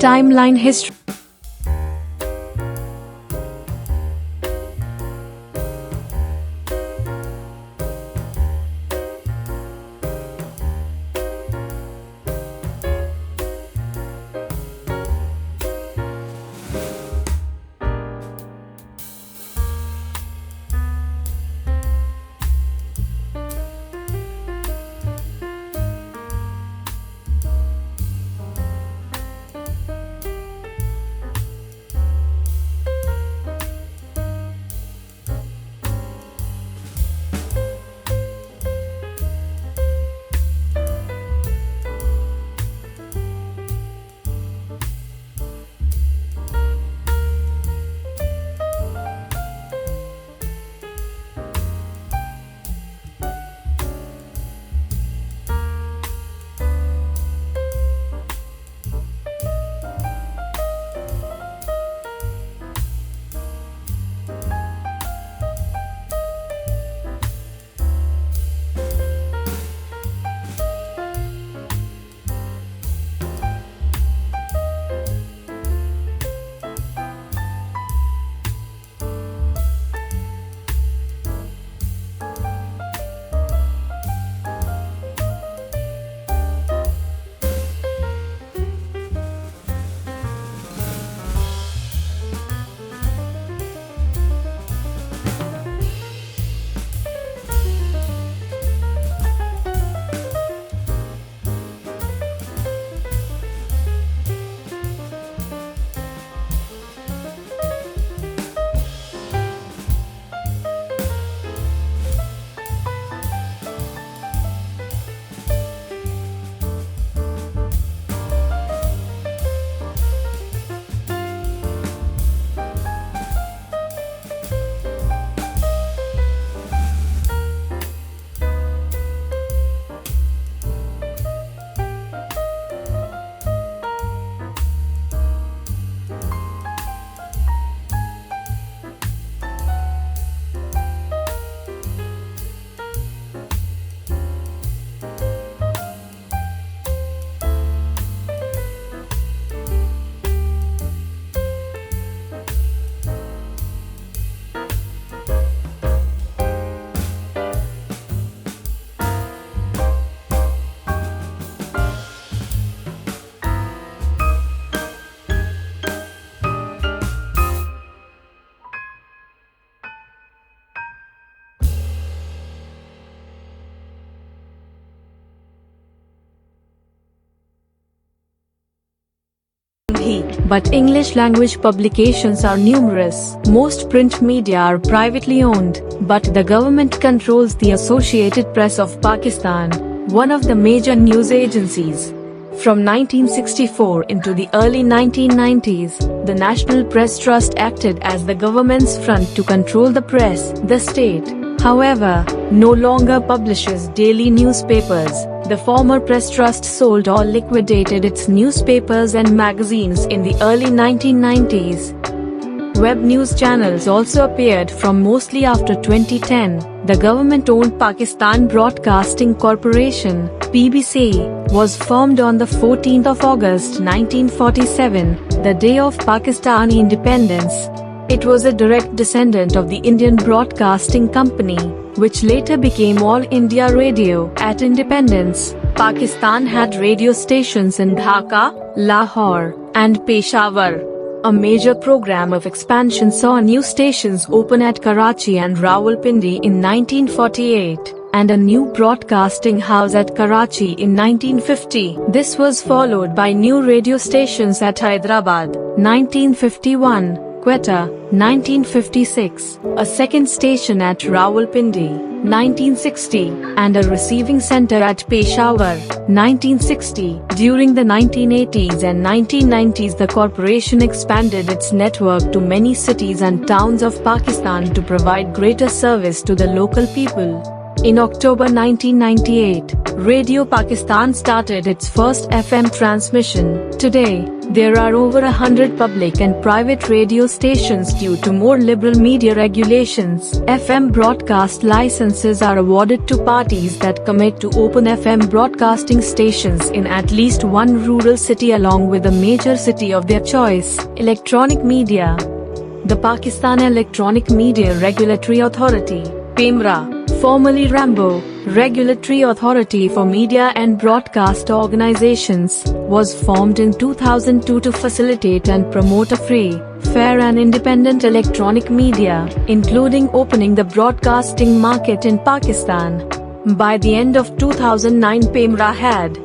Timeline history. But English language publications are numerous. Most print media are privately owned, but the government controls the Associated Press of Pakistan, one of the major news agencies. From 1964 into the early 1990s, the National Press Trust acted as the government's front to control the press. The state, however, no longer publishes daily newspapers. The former press trust sold or liquidated its newspapers and magazines in the early 1990s. Web news channels also appeared from mostly after 2010. The government-owned Pakistan Broadcasting Corporation (PBC) was formed on the 14th of August 1947, the day of Pakistani independence. It was a direct descendant of the Indian Broadcasting Company, which later became All India Radio. At independence, Pakistan had radio stations in Dhaka, Lahore, and Peshawar. A major program of expansion saw new stations open at Karachi and Rawalpindi in 1948, and a new broadcasting house at Karachi in 1950. This was followed by new radio stations at Hyderabad, 1951, Quetta, 1956, a second station at Rawalpindi, 1960, and a receiving center at Peshawar, 1960. During the 1980s and 1990s, the corporation expanded its network to many cities and towns of Pakistan to provide greater service to the local people. In October 1998, Radio Pakistan started its first FM transmission. Today, There are over 100 public and private radio stations due to more liberal media regulations. FM broadcast licenses are awarded to parties that commit to open FM broadcasting stations in at least one rural city along with a major city of their choice. Electronic media. The Pakistan Electronic Media Regulatory Authority, PEMRA, formerly RAMBO, Regulatory Authority for Media and Broadcast Organizations, was formed in 2002 to facilitate and promote a free, fair and independent electronic media, including opening the broadcasting market in Pakistan. By the end of 2009, PEMRA had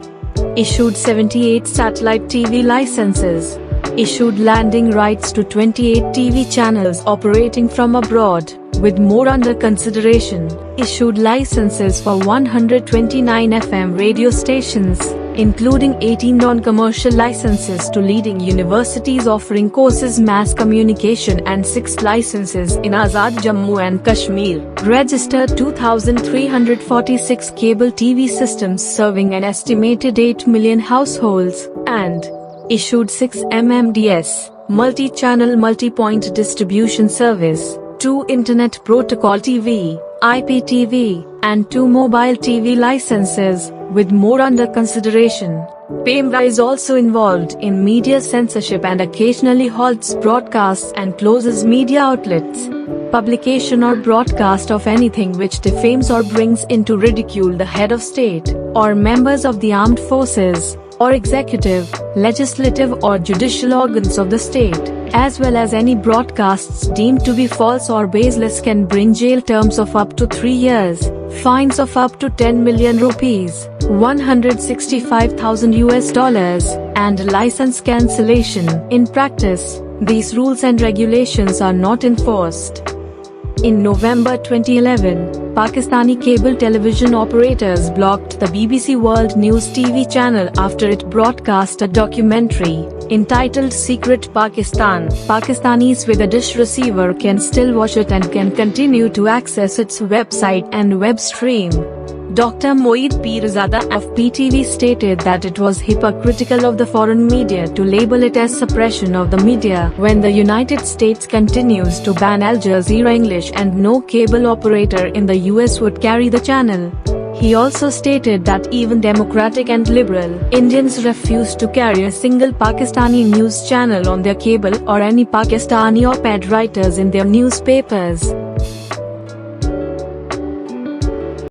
issued 78 satellite TV licenses, issued landing rights to 28 TV channels operating from abroad, with more under consideration, issued licenses for 129 FM radio stations, including 18 non-commercial licenses to leading universities offering courses mass communication and 6 licenses in Azad Jammu and Kashmir, registered 2,346 cable TV systems serving an estimated 8 million households, and issued 6 MMDS, multi-channel multi-point distribution service, 2 Internet Protocol TV, IPTV, and 2 mobile TV licenses, with more under consideration. PEMRA is also involved in media censorship and occasionally halts broadcasts and closes media outlets. Publication or broadcast of anything which defames or brings into ridicule the head of state, or members of the armed forces, or executive, legislative or judicial organs of the state, as well as any broadcasts deemed to be false or baseless, can bring jail terms of up to 3 years, fines of up to 10 million rupees, $165,000, and license cancellation. In practice, these rules and regulations are not enforced. In November 2011, Pakistani cable television operators blocked the BBC World News TV channel after it broadcast a documentary entitled Secret Pakistan. Pakistanis with a dish receiver can still watch it and can continue to access its website and web stream. Dr. Moeed Pirzada of PTV stated that it was hypocritical of the foreign media to label it as suppression of the media when the United States continues to ban Al Jazeera English and no cable operator in the US would carry the channel. He also stated that even Democratic and liberal Indians refuse to carry a single Pakistani news channel on their cable or any Pakistani op-ed writers in their newspapers.